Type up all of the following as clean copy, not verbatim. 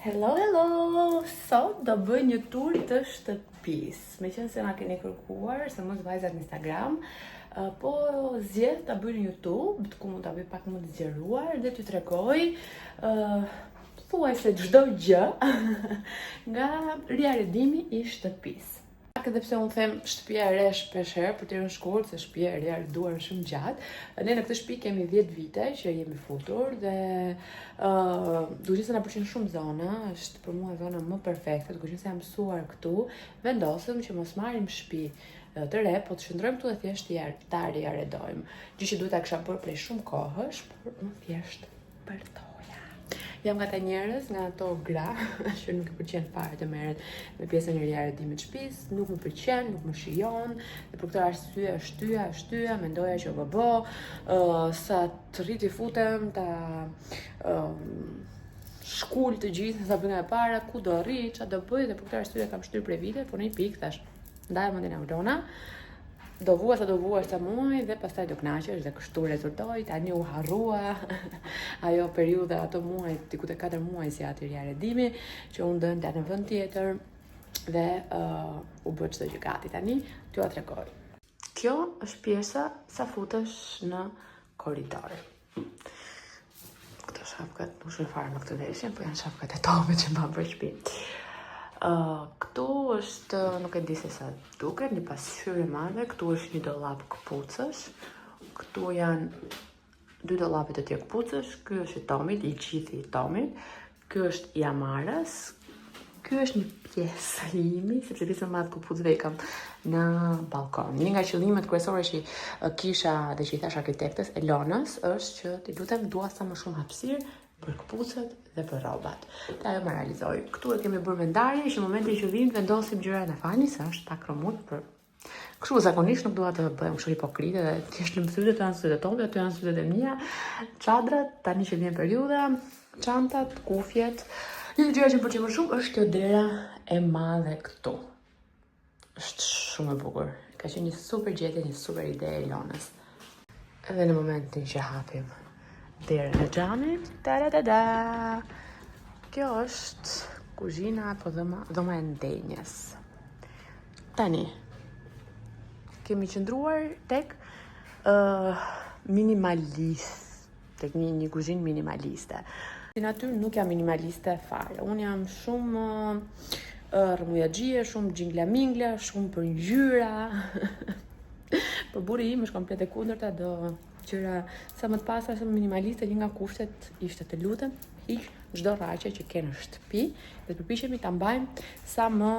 Hello! Sot do bëj një tur të shtëpisë. Me qenë se na keni kërkuar, se mos vajzat në Instagram, po zgjedh ta bëj në YouTube, ku mund ta bëj pak më të zgjeruar dhe t'ju tregoj thuajse çdo gjë nga riarredimi I shtëpisë. Edhe pse unë them shtëpia e re shpesh herë për të rënë shkurt, se shtëpia e re e duar shumë gjatë. Ne në këtë shtëpi kemi 10 vite që jemi futur dhe duhet se na pëlqen shumë zona, është për mua zona më perfekte, duke qenë se jam mësuar këtu, vendosëm që mos marrim shtëpi të re, po të shndrojmë këtu dhe thjesht ta riarredojmë. Gjë që duhet ta kisha bërë prej shumë kohësh, por unë thjesht për to. Jam nga ta njerëz, nga ato gra, që nuk I pëlqen fare të merret me pjesën e riarredimit të shtëpisë, nuk më pëlqen, nuk më shijon, dhe për këtë arsye shtyja, mendoja që sa të rriti futem, ta shkul të gjithë, sa bëj nga e para, ku do rri, çfarë do bëj, dhe për këtë arsye kam shtyr prej vite, por në një pikë thash, ndaj mendin Aurona, do vuaj sa muaj dhe pastaj do kënaqesh dhe kështu rezultoi. Tani u harrua ajo periudha, ato muaj, diku te 4 muaj si aty riarredimi, që unë dënta në vend tjetër dhe u bë çdo gjë gati. Tani t'ju a tregoj. Kjo është pjesa sa futesh në korridor. Këto shapkat nuk shën fare me këtë veshje, po janë shapkat e tome që mban për shtëpi. Këtu është, nuk e di se sa duket, një pasqyrë e madhe, këtu është një dollap këpucësh, këtu janë 2 dollape të tjerë këpucësh, ky është I Tomit, I gjithë I Tomit, ky është I Amarës, ky është një pjesë I imi, sepse pjesën madhe këpucëve I kam në balkon. Një nga qëllimet kryesore që kisha dhe që I thash arkitektes Elonës është që t'i lutem dua sa më shumë hapësirë për këpucët dhe për rrobat. Ta ajo më realizoj. Këtu e kemi bërë vendarje që në momentin që vim vendosim gjërat e falni se është pak romut për kështu zakonisht nuk dua të bëhem kështu hipokrite dhe thjesht në sytë janë sytë tonë, aty janë sytë e mia, çadrat, tani që vjen periudha, çantat, kufjet. Një gjë që më pëlqen më shumë është kjo dera e madhe këtu. Është shumë e bukur. Ka qenë një super gjetje, një super ide e Elonës. Edhe në momentin që hapim derën e xhamit, kjo është kuzhina apo dhoma e ndenjes. Tani kemi qëndruar tek minimalist, tek një kuzhinë minimaliste. Si natyrë nuk jam minimaliste fare. Unë jam shumë rrëmujaxhie, shumë xhingla-mingla, shumë për ngjyra. Por buri im është komplet e kundërta, do gjëra sa më të pastra, sa më minimaliste. Një nga kushtet ishte të lutem hiq çdo rraqe që ke në shtëpi dhe të përpiqemi ta mbajmë sa më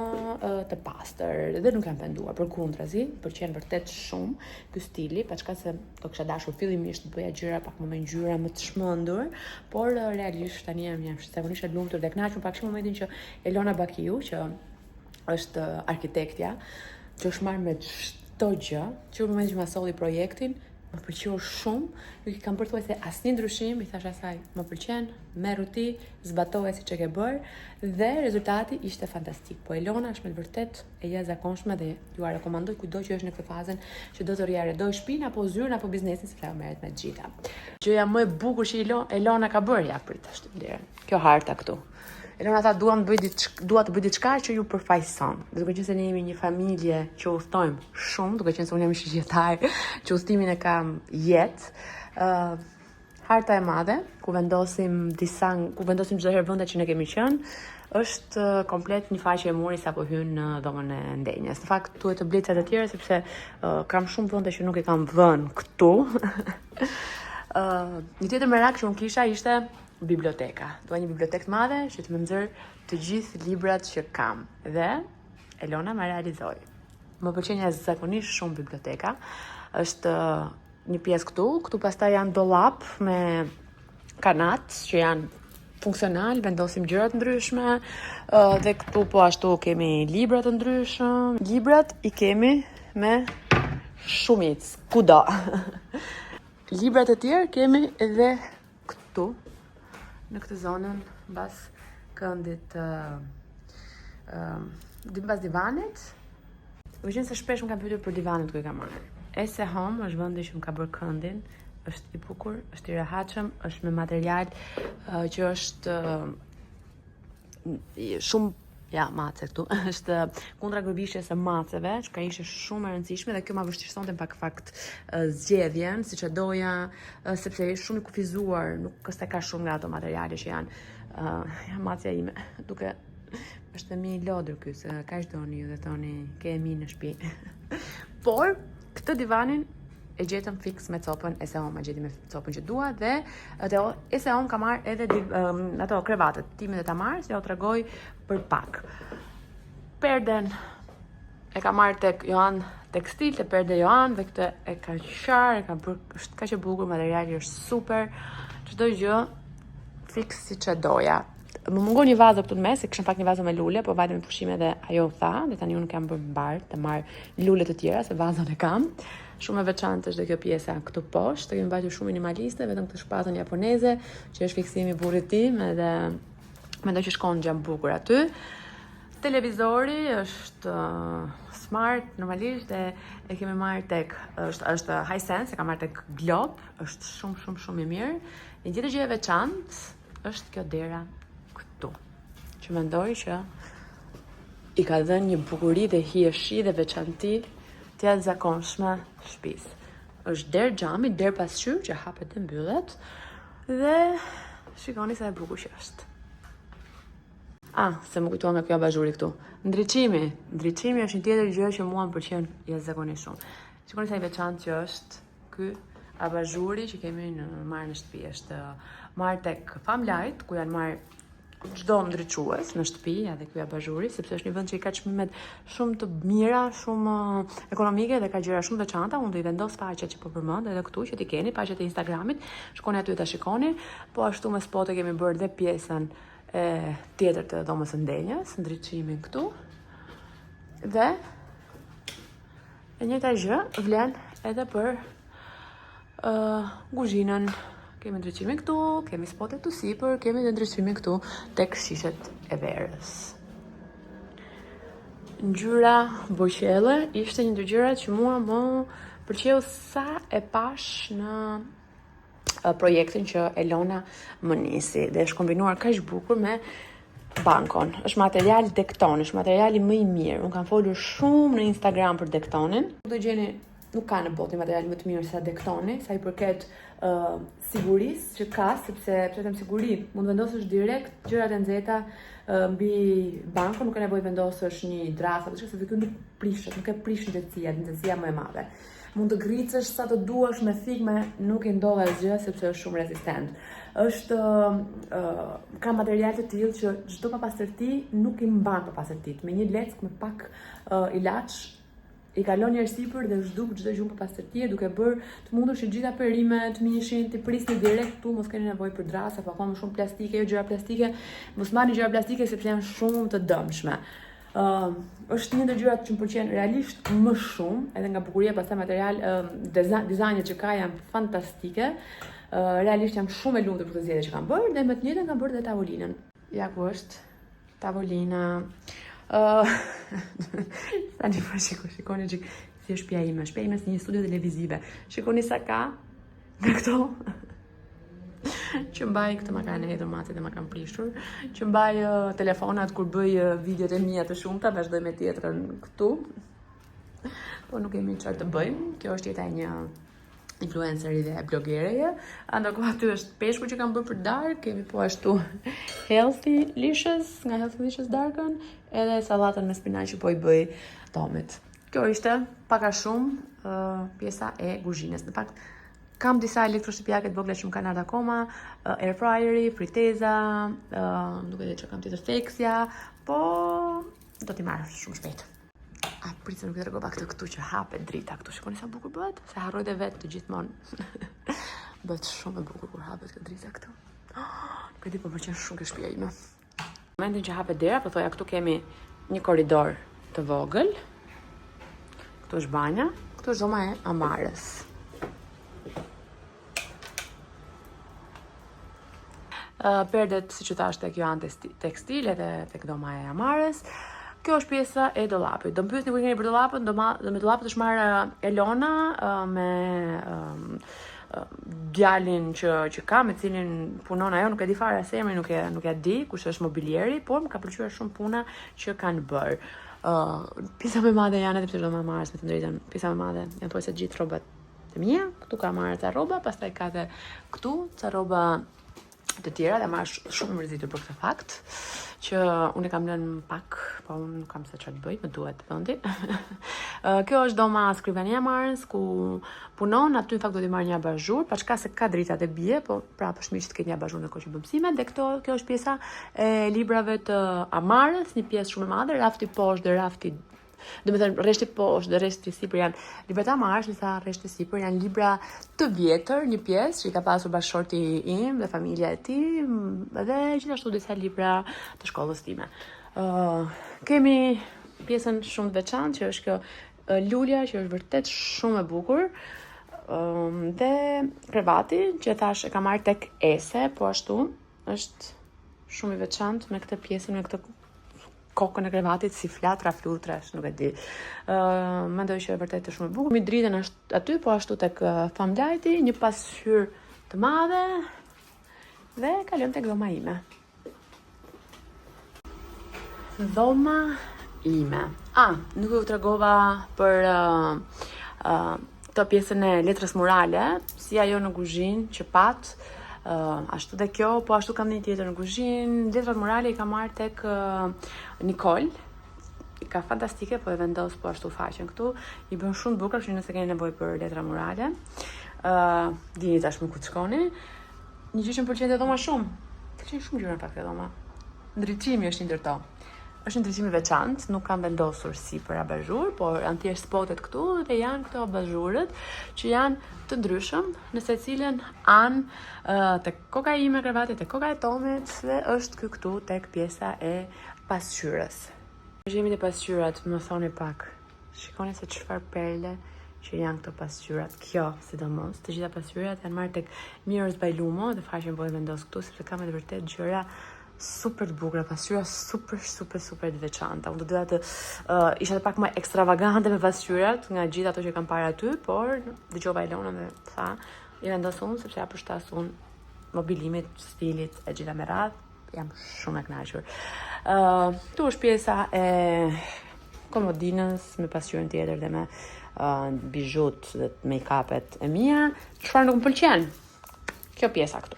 të pastër. Dhe nuk jam penduar, përkundrazi, pëlqen vërtet shumë ky stili, paçka se do kisha dashur fillimisht të bëja gjëra pak më me ngjyra më të çmendur, por realisht tani jam zakonisht e lumtur dhe kënaqur pak në momentin që Elona Bakiu, që është arkitektja, që është marrë me çdo gjë, që në momentin që ma solli projektin, më pëlqeu shumë, nuk I kam bërë thuajse asnjë ndryshim, I thash asaj, më pëlqen, merru ti, zbatoje siç e ke bërë, dhe rezultati ishte fantastik. Po Elona është me të vërtet e jashtëzakonshme dhe ju a rekomandoj kujdo që është në këtë fazën që do të riarredoj shtëpinë apo zyrën apo biznesin, sepse ajo merret me të gjitha. Gjëja më e bukur që Elona ka bërë, ja prit tash të nderën. Kjo harta këtu. Elona tha dua të bëj diçka që ju përfaqëson. Duke qenë se ne jemi një familje që udhtojmë shumë, duke qenë se unë jam shqiptar, që udhtimin e kam jetë. Harta e madhe, ku vendosim çdo herë vendet që ne kemi qenë, është komplet një faqe e muri sa po hyn në dhomën e ndenjes. Në fakt duhet të blej ca të tjera sepse kam shumë vende që nuk I kam vënë këtu. Një tjetër merak që unë kisha ishte biblioteka. Dua një bibliotekë të madhe që të më nxjerr të gjithë librat që kam. Dhe Elona më realizoi. Më pëlqen jashtëzakonisht shumë biblioteka. Është një pjesë këtu pastaj janë dollap me kanat që janë funksional, vendosim gjëra të ndryshme, dhe këtu po ashtu kemi libra të ndryshëm. Librat I kemi me shumicë, kudo. Librat e tjerë kemi edhe këtu, në këtë zonën, mbas këndit, mbas divanit. Më qenë se shpesh më kam pyetur për divanin ku I kam marrë. Ese Home është vendi që më ka bërë këndin, është I bukur, është I rehatshëm, është me material që është shumë mace këtu, është kundra gërbishjes së maceve, që ka ishe shumë e rëndësishme dhe kjo ma vështirësonte pak fakt zgjedhjen, siç e doja, sepse është shumë i kufizuar, nuk s'e ka shumë nga ato materiale që janë macja ime, duke është mi i lodër ky, se ka ishtë doni ju dhe thoni ke e mi në shtëpi. Por, këtë divanin e gjetëm fix me copën e se oma, gjeti me copën që dua dhe e se oma ka marrë edhe ato krevatët, timet e ta marrë, si ja u tregoj për pak. Perden e ka marrë tek Johan Tekstil, te Perde Johan, dhe këtë e ka qarë, është ka që bukur, materiali është super, çdo gjë fix si që doja. Më mungon një vazë këtu në mes, se kishëm pak një vazë me lule, po vajte me pushime dhe ajo tha, dhe tani unë kam bërë mbarë të marrë lule të tjera, se vazën e kam. Shumë e veçantë është dhe kjo pjesa këtu poshtë, të kemi mbajtur shumë minimaliste, vetëm këtë shpatën japoneze, që është fiksimi i burrit tim, edhe mendoj që shkon gjë bukur aty. Televizori është smart normalisht dhe e kemi marrë tek është Hisense, e ka marrë tek Glob, është shumë i mirë. Një tjetër gjë e veçantë është kjo dera këtu, që mendoj që i ka dhënë një bukuri dhe hijeshi dhe veçanti të jashtëzakonshme shtëpisë. Është derë xhami, derë pasqyrë që hapet dhe mbyllet dhe shikoni sa e bukur që është. Se më kujtoa nga kjo abazhuri këtu. Ndriçimi është një tjetër gjë që mua më pëlqen jashtëzakonisht shumë. Shikoni sa i veçantë që është ky abazhuri që kemi marrë në shtëpi. Është marrë tek Famlight, ku janë marrë çdo ndriçues në shtëpi, edhe ky abazhuri, sepse është një vend që i ka çmimet shumë të mira, shumë ekonomike dhe ka gjëra shumë veçanta. Unë do i vendos faqet që po përmend edhe këtu që ti keni, faqet e Instagramit, shkoni aty ta shikoni. Po ashtu me spote kemi bërë dhe pjesën tjetër të dhomës së ndenjës, ndriçimin këtu. Dhe e njëjta gjë vlen edhe për kuzhinën. Kemi ndriçimin këtu, kemi spotet të sipër, kemi dhe ndriçimin këtu tek shishet e verës. Ngjyra boqelle ishte një ndër gjërat që mua më pëlqeu sa e pash në projektin që Elona më nisi dhe është kombinuar kaq bukur me bankon. Është material Dekton, është materiali më i mirë. Unë kam folur shumë në Instagram për Dektonin. Do gjeni nuk ka në botë material më të mirë sa Dektoni, sa i përket sigurisë që ka, sepse them siguri, mund vendosësh direkt gjërat e nxehta mbi bankon, nuk ka nevojë vendosësh një drasa, sepse këtu nuk prishet, nuk e prish nxehtësia më e madhe. Mund të gricësh sa të duash me thikme, nuk i ndodh asgjë sepse është shumë rezistent. Ka material të tillë që çdo papastërti nuk i mban papastërtitë. Me një leck me pak ilaç i kalon njerëz sipër dhe zhduk çdo gjë papastërtie, duke bërë të mundur që gjitha perimet të mishin, të prisni direkt këtu, mos keni nevojë për drasa, apo më shumë plastike, gjëra plastike, mos marrni gjëra plastike sepse janë shumë të dëmshme. Është një ndër gjërat që më pëlqen realisht më shumë, edhe nga bukuria, pastaj material, dizajnet që ka janë fantastike. Realisht jam shumë e lumtur për këtë zgjedhje që kam bërë dhe më të njëjtën kam bërë dhe tavolinën. Ja ku është tavolina. Tani po shikoni që si është shtëpia ime. Shtëpia ime është një studio televizive. Shikoni sa ka nga këto. Që mbaj këtë ma kanë hedhur mace dhe ma kanë prishur. Që mbaj telefonat kur bëj videot e mia të shumta, vazhdoj me tjetrën këtu. Po nuk kemi çfarë të bëjmë. Kjo është jeta e një influenceri dhe blogereje. Ndërkohë aty është peshku që kam bërë për darkë, kemi po ashtu Healthy Licious, nga Healthy Licious Darkën, edhe sallatën me spinaq që po i bëj Tomit. Kjo ishte pak a shumë pjesa e kuzhinës. Në fakt kam disa elektroshtëpiake të vogla që më kanë ardhur akoma, air fryeri, friteza, nuk e di çka kam tjetër, theksja, po do t'i marr shumë shpejt. Pritë nuk e tregova këtë këtu që hapet drita këtu. Shikoni sa bukur bëhet, se harroj dhe vetë të gjithmonë. Bëhet shumë e bukur kur hapet këtë drita këtu. Nuk e di, po pëlqen shumë kjo shtëpia ime. Në momentin që hapet dera, po thoja, këtu kemi një korridor të vogël. Këtu është banja, këtu është dhoma e Amarës. Perdet, siç u thash, tek Johan Tekstil edhe tek dhoma e Amarës. Kjo është pjesa e dollapit. Do më pyesni kur keni për dollapin, me dollapët është marrë Elona me djalin që ka, me cilin punon ajo, nuk e di fare as emrin, nuk e di kush është mobilieri, por më ka pëlqyer shumë puna që kanë bërë. Pjesa më e madhe janë, edhe pse do më marrësh me të drejtën, pjesa më e madhe janë thuajse gjithë rrobat të mia. Këtu ka marrë ca rroba, pastaj ka edhe këtu ca rroba të tjera, dhe marrë shumë mërzitur për këtë fakt, që unë e kam lënë pak, po unë nuk kam se çfarë të bëj, më duhet vendi. Kjo është doma skrivania e Marës, ku punon, aty në fakt do t'i marrë një abazhur, paçka se ka dritat e bie, po prapë është mirë që të ketë një abazhur në kohë që bën mësime, dhe kjo është pjesa e librave të Amarës, një pjesë shumë e madhe, rafti poshtë dhe rafti, do me thënë, rreshti poshtë dhe rreshti sipër janë libra të Amarës, ndërsa rreshti sipër janë libra të vjetër, një pjesë që i ka pasur bashkëshorti im dhe familja e tij, dhe gjithashtu disa libra të shkollës time. Kemi pjesën shumë të veçantë që është kjo lulja, që është vërtet shumë e bukur, dhe krevati që thash e kam marrë tek Ese, po ashtu është shumë i veçantë me këtë pjesën, me këtë kokën e krevatit si flatra, flutrash, nuk e di. Mendoj që vërtet është shumë e bukur. Mi dritën është aty, po ashtu tek famlajti, një pasqyrë të madhe, dhe kalojmë tek dhoma ime. Dhoma ime. Nuk ju tregova për të pjesën e letrës murale, si ajo në kuzhinë që pat. Ashtu dhe kjo, po ashtu kam një tjetër në kuzhinë. Letrat murale i kam marrë tek Nikol. I ka fantastike, po e vendos po ashtu faqen këtu. I bën shumë bukur, që nëse keni nevojë për letra murale. Dini tashmë ku të shkoni. Një gjë që më pëlqen te dhoma shumë. Pëlqen shumë gjëra pak te dhoma. Ndriçimi është një ndër to. Është një ndriçim i veçantë, nuk kam vendosur si për abazhur, por janë thjesht spotet këtu dhe janë këto abazhurët që janë të ndryshëm, në secilën anë tek koka ime krevati, tek koka e Tomit, dhe është këtu tek pjesa e pasqyrës. Jemi te pasqyrat, më thoni pak. Shikoni se çfarë perle që janë këto pasqyrat. Kjo, sidomos, të gjitha pasqyrat janë marrë tek Mirës Bajlumo, dhe faqen po e vendos këtu sepse kam edhe vërtet gjëra super të bukura, pasqyra super të veçanta. Unë do doja të isha pak më ekstravagante me pasqyrat nga gjithë ato që kam parë aty, por dëgjova Elonën dhe tha, i vendos unë sepse ja përshtas unë mobilimit, stilit e gjitha me radhë. Jam shumë e kënaqur. Tu është pjesa e komodinës me pasqyrën tjetër dhe me bijut dhe make-upet e mia. Çfarë nuk më pëlqen? Kjo pjesa këtu.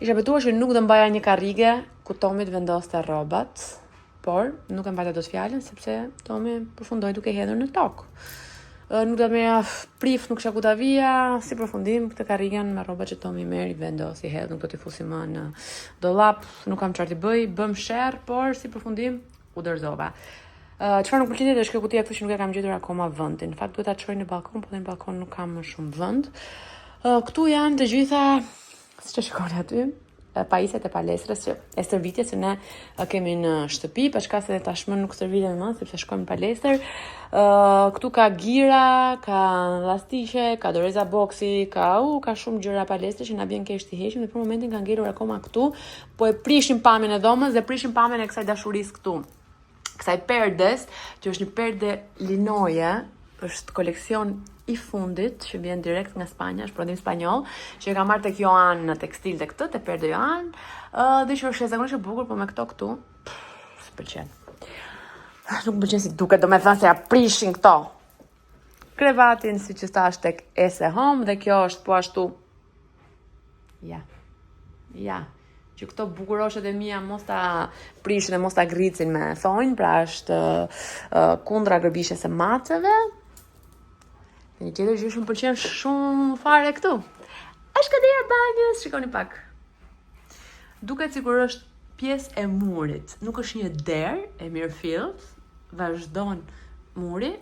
Isha betuar që nuk do mbaja një karrige ku Tomi të vendoste rrobat, por nuk e mbajta dot fjalën sepse Tomi përfundoi duke hedhur në tokë. Nuk do më prif, nuk kisha ku ta vija, si përfundim këtë karrigen me rrobat që Tomi merri, vendosi, hedh, nuk do t'i fusi më në dollap, nuk kam çfarë të bëj, bëm sherr, por si përfundim u dorëzova. Çfarë nuk pëlqen është kjo kutia këtu që nuk e kam gjetur akoma vendin. Në fakt duhet ta çoj në balkon, por në balkon nuk kam më shumë vend. Këtu janë të gjitha, siç e shikoni aty, pajisjet e palestrës që e stërvitje që ne kemi në shtëpi, pashka se tashmë nuk stërvitemi më, sepse shkojmë në palestër. Këtu ka gira, ka lastishe, ka doreza boksi, ka shumë gjëra palestre që na vjen keq t'i heqim, dhe për momentin ka ngelur akoma këtu, po e prishim pamjen e dhomës dhe prishim pamjen e kësaj dashurisë këtu. Kësaj perdes, që është një perde linoje, është koleksion i fundit që vjen direkt nga Spanja, është prodhim spanjoll, që e ka marrë tek Joan në tekstil të këtë, te Perde Joan, dhe që është zakonisht e bukur, por me këto këtu s'pëlqen. Nuk më pëlqen si duket, do me thënë se ja prishin këto. Krevatin siç thash tek Ese Home, dhe kjo është po ashtu. Ja. Që këto bukuroshet e mia mos ta prishin e mos ta gricin me thonjë, pra është kundra gërbishjes së maceve. Një tjetër që më pëlqen shumë fare këtu është kadera e banjës, shikoni pak. Duket sikur është pjesë e murit, nuk është një derë e mirëfillt, vazhdon muri,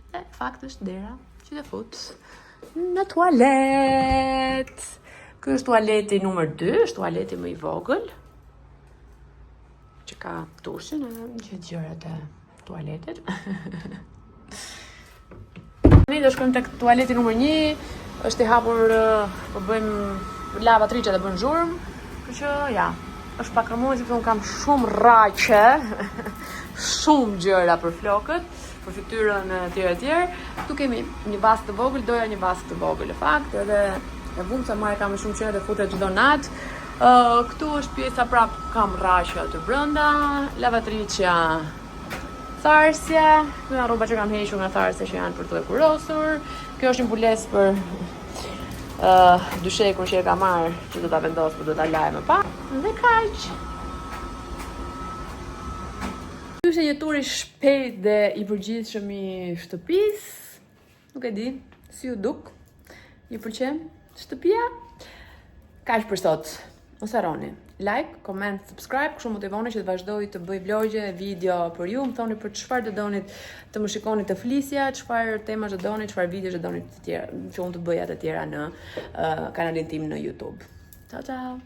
dhe fakt është dera që të fut në tualet. Ky është tualeti numër 2, është tualeti më i vogël, që ka dushin edhe gjithë gjërat e tualetit. Ne do shkojmë tek tualeti numër 1, është i hapur, po bëjmë lavatriçe dhe bën zhurmë, kështu që ja, është pak rëmuesi, sepse unë kam shumë rraqe, shumë gjëra për flokët, për fytyrën e tjerë. Këtu kemi një vask të vogël, doja një vask të vogël në fakt, edhe e vum se marrë kam shumë qenë dhe futet çdo natë. Këtu është pjesa prap kam rrashë të brenda, lavatriçja, tharsja, këtu janë rroba që kam hequr nga tharsja që janë për të kurosur. Kjo është një mbulesë për dyshekur që e ka marrë, që do ta vendos, por do ta laj më pas. Dhe kaq. Ky është një tur i shpejt dhe i përgjithshëm i shtëpisë. Nuk e di si ju duk. Ju pëlqen shtëpia? Kaq për sot. Mos harroni like, comment, subscribe, kështu motivoni që të vazhdoj të bëj vlogje, video për ju, më thoni për çfarë të donit të më shikoni të flisja, çfarë tema të donit, çfarë video të donit të tjera, që unë të bëja të tjera në kanalin tim në YouTube. Ciao ciao.